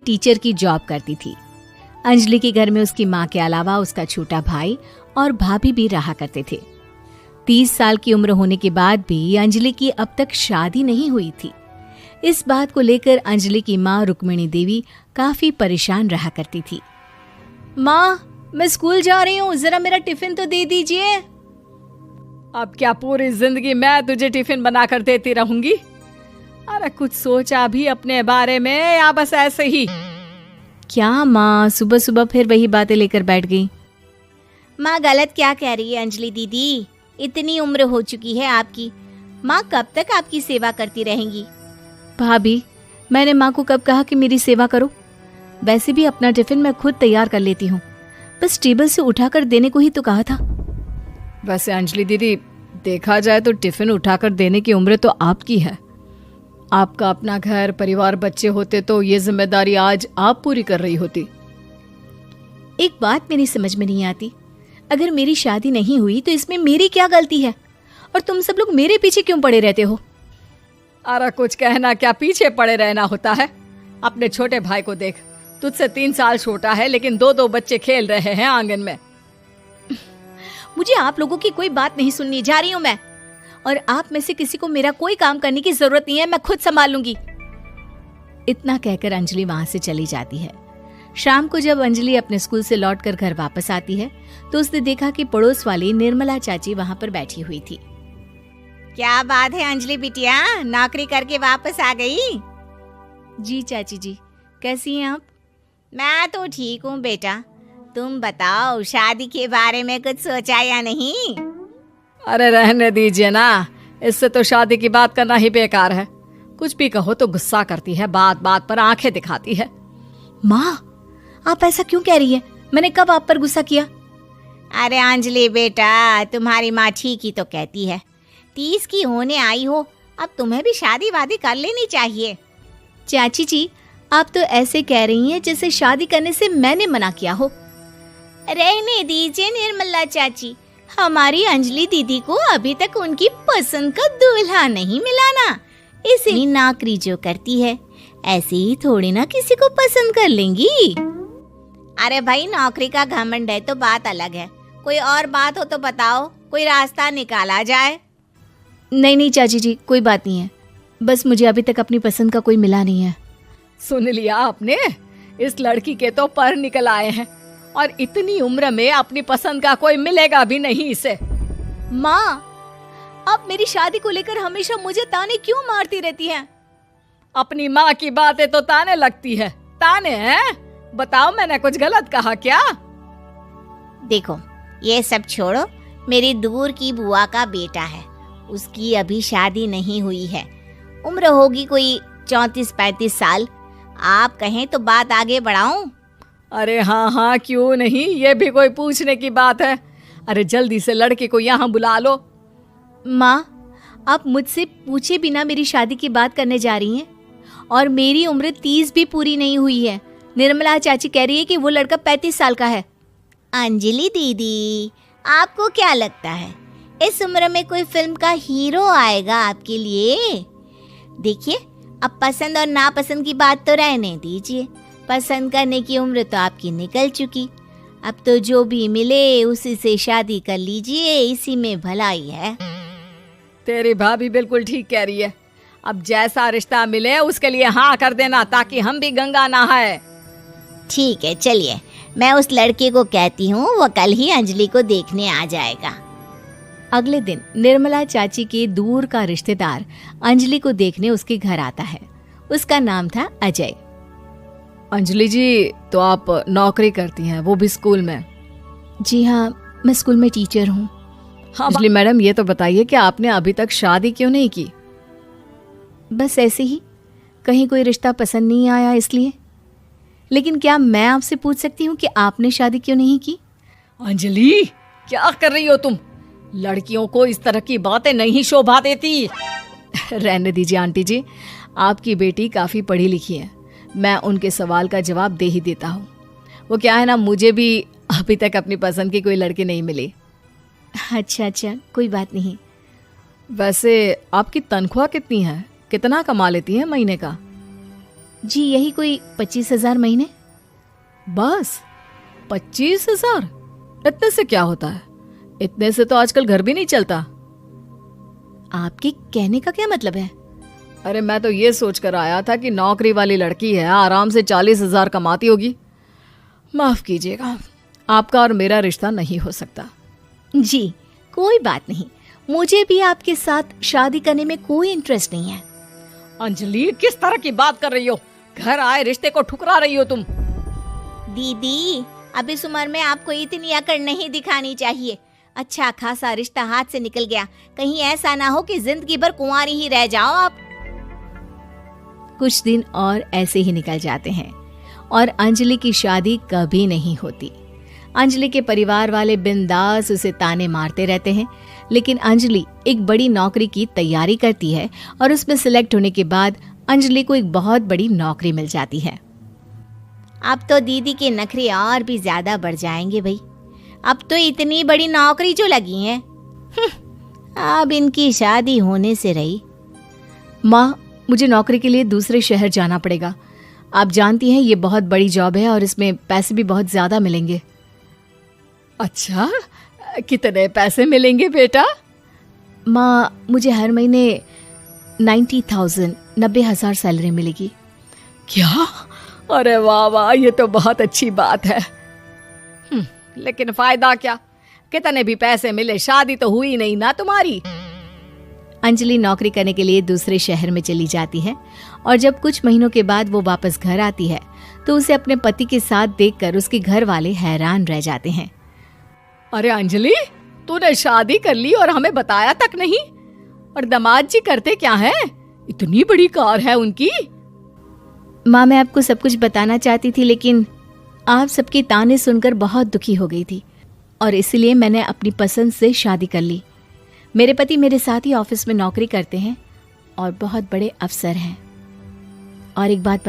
Teacher की job करती थी। अंजलि के घर में उसकी माँ के अलावा उसका छोटा भाई और भाभी भी रहा करते थे। 30 साल की उम्र होने के बाद भी अंजलि की अब तक शादी नहीं हुई थी। इस बात को लेकर अंजलि की माँ रुक्मिणी देवी काफी परेशान रहा करती थी। माँ, मैं स्कूल जा रही हूँ, जरा मेरा टिफिन तो दे दीजिए। अब क्या पूरी जिंदगी मैं तुझे टिफिन बनाकर देती रहूंगी? अरे कुछ सोचा भी अपने बारे में या बस ऐसे ही? क्या माँ, सुबह सुबह फिर वही बातें लेकर बैठ गई। माँ गलत क्या कह रही है अंजलि दीदी? इतनी उम्र हो चुकी है आपकी, माँ कब तक आपकी सेवा करती रहेंगी? भाभी, मैंने माँ को कब कहा कि मेरी सेवा करो? वैसे भी अपना टिफिन मैं खुद तैयार कर लेती हूँ, बस टेबल से उठाकर देने को ही तो कहा था। वैसे अंजलि दीदी, देखा जाए तो टिफिन उठाकर देने की उम्र तो आपकी है। आपका अपना घर परिवार बच्चे होते तो ये जिम्मेदारी आज आप पूरी कर रही होती। एक बात मेरी समझ में नहीं आती, अगर मेरी शादी नहीं हुई तो इसमें मेरी क्या गलती है और तुम सब लोग मेरे पीछे क्यों पड़े रहते हो? अरे कुछ कहना क्या पीछे पड़े रहना होता है? अपने छोटे भाई को देख, तुझसे 3 साल छोटा है लेकिन 2 बच्चे खेल रहे हैं आंगन में। मुझे आप लोगों की कोई बात नहीं सुननी, जा रही हूँ मैं। और आप में से किसी को मेरा कोई काम करने की जरूरत नहीं है, मैं खुद संभाल लूंगी। इतना कहकर अंजलि वहां से चली जाती है। शाम को जब अंजलि अपने स्कूल से लौटकर घर वापस आती है तो उसने देखा कि पड़ोस वाली निर्मला चाची वहां पर बैठी हुई थी। क्या बात है अंजलि बिटिया, नौकरी करके वापस आ गई? जी चाची जी, कैसी हैं आप? मैं तो ठीक हूँ बेटा, तुम बताओ शादी के बारे में कुछ सोचा या नहीं? अरे रहने दीजिए ना, इससे तो शादी की बात करना ही बेकार है। कुछ भी कहो तो गुस्सा करती है, बात बात पर आंखें दिखाती है। माँ, आप ऐसा क्यों कह रही हैं? मैंने कब आप पर गुस्सा किया? अरे अंजलि बेटा, तुम्हारी माँ ठीक ही तो कहती है। 30 की होने आई हो, अब तुम्हें भी शादी वादी कर लेनी चाहिए। चाची जी, आप तो ऐसे कह रही हैं जैसे शादी करने से मैंने मना किया हो। रहने दीजिए निर्मला चाची, हमारी अंजलि दीदी को अभी तक उनकी पसंद का दूल्हा नहीं मिला ना, इसे नौकरी जो करती है ऐसे ही थोड़ी ना किसी को पसंद कर लेंगी। अरे भाई, नौकरी का घमंड है तो बात अलग है, कोई और बात हो तो बताओ, कोई रास्ता निकाला जाए। नहीं चाची जी, कोई बात नहीं है, बस मुझे अभी तक अपनी पसंद का कोई मिला नहीं है। सुन लिया आपने, इस लड़की के तो पर निकल आए हैं और इतनी उम्र में अपनी पसंद का कोई मिलेगा भी नहीं इसे। माँ, आप मेरी शादी को लेकर हमेशा मुझे ताने क्यों मारती रहती हैं? अपनी माँ की बातें तो ताने लगती है। ताने हैं? बताओ, मैंने कुछ गलत कहा क्या? देखो, ये सब छोड़ो, मेरी दूर की बुआ का बेटा है, उसकी अभी शादी नहीं हुई है, उम्र होगी कोई 34-35 साल। आप कहें तो बात आगे बढ़ाऊं? अरे हाँ, क्यों नहीं, ये भी कोई पूछने की बात है। अरे जल्दी से लड़के को यहाँ बुला लो। माँ, आप मुझसे पूछे बिना मेरी शादी की बात करने जा रही हैं और मेरी उम्र 30 भी पूरी नहीं हुई है। निर्मला चाची कह रही है कि वो लड़का 35 साल का है। अंजलि दीदी, आपको क्या लगता है इस उम्र में कोई फिल्म का हीरो आएगा आपके लिए? देखिए, अब पसंद और नापसंद की बात तो रहने दीजिए, पसंद करने की उम्र तो आपकी निकल चुकी। अब तो जो भी मिले उसी से शादी कर लीजिए, इसी में भलाई है। तेरी भाभी बिल्कुल ठीक कह रही है। अब जैसा रिश्ता मिले उसके लिए हाँ कर देना, ताकि हम भी गंगा नहाए। ठीक है, चलिए मैं उस लड़के को कहती हूँ, वो कल ही अंजलि को देखने आ जाएगा। अगले दिन निर्मला चाची के दूर का रिश्तेदार अंजलि को देखने उसके घर आता है। उसका नाम था अजय। अंजलि जी, तो आप नौकरी करती हैं, वो भी स्कूल में? जी हाँ, मैं स्कूल में टीचर हूँ। हाँ अंजलि मैडम, ये तो बताइए कि आपने अभी तक शादी क्यों नहीं की? बस ऐसे ही, कहीं कोई रिश्ता पसंद नहीं आया इसलिए। लेकिन क्या मैं आपसे पूछ सकती हूँ कि आपने शादी क्यों नहीं की? अंजलि, क्या कर रही हो तुम? लड़कियों को इस तरह की बातें नहीं शोभा देती। रहने दीजिए आंटी जी, आपकी बेटी काफ़ी पढ़ी लिखी है, मैं उनके सवाल का जवाब दे ही देता हूँ। वो क्या है ना, मुझे भी अभी तक अपनी पसंद की कोई लड़की नहीं मिली। अच्छा, कोई बात नहीं। वैसे आपकी तनख्वाह कितनी है? कितना कमा लेती हैं महीने का? जी यही कोई 25,000 महीने। बस 25,000? इतने से क्या होता है? इतने से तो आजकल घर भी नहीं चलता। आपके कहने का क्या मतलब है? अरे मैं तो ये सोच कर आया था कि नौकरी वाली लड़की है, आराम से 40,000 कमाती होगी। माफ कीजिएगा, आपका और मेरा रिश्ता नहीं हो सकता। जी कोई बात नहीं, मुझे भी आपके साथ शादी करने में कोई इंटरेस्ट नहीं है। अंजलि, किस तरह की बात कर रही हो? घर आए रिश्ते को ठुकरा रही हो तुम। दीदी, अब इस उम्र में आपको इतनी अकड़ नहीं दिखानी चाहिए। अच्छा खासा रिश्ता हाथ से निकल गया, कहीं ऐसा ना हो कि जिंदगी भर कुंवारी ही रह जाओ आप। कुछ दिन और ऐसे ही निकल जाते हैं और अंजलि की शादी कभी नहीं होती। अंजलि के परिवार वाले बिंदास उसे ताने मारते रहते हैं, लेकिन अंजलि एक बड़ी नौकरी की तैयारी करती है और उसमें सिलेक्ट होने के बाद अंजलि को एक बहुत बड़ी नौकरी मिल जाती है। अब तो दीदी के नखरे और भी ज्यादा बढ़ जाएंगे भाई। अब तो इतनी बड़ी नौकरी जो लगी है, अब इनकी शादी होने से रही। माँ, मुझे नौकरी के लिए दूसरे शहर जाना पड़ेगा। आप जानती हैं ये बहुत बड़ी जॉब है और इसमें पैसे भी बहुत ज्यादा मिलेंगे। अच्छा, कितने पैसे मिलेंगे बेटा? माँ, मुझे हर महीने 90,000 सैलरी मिलेगी। क्या? अरे वाह वाह, ये तो बहुत अच्छी बात है। लेकिन फायदा क्या? कितने भी पैसे मिले, शादी तो हुई नहीं ना तुम्हारी। अंजलि नौकरी करने के लिए दूसरे शहर में चली जाती है और जब कुछ महीनों के बाद वो वापस घर आती है तो उसे अपने पति के साथ देखकर उसके घर वाले हैरान रह जाते हैं। अरे अंजलि, तूने शादी कर ली और हमें बताया तक नहीं। और दामाद जी करते क्या हैं? इतनी बड़ी कार है उनकी। माँ, मैं आपको सब कुछ बताना चाहती थी, लेकिन आप सबके ताने सुनकर बहुत दुखी हो गई थी और इसलिए मैंने अपनी पसंद से शादी कर ली। मेरे पति मेरे साथ ही ऑफिस में नौकरी करते हैं और बहुत बड़े अफसर हैं। और एक बात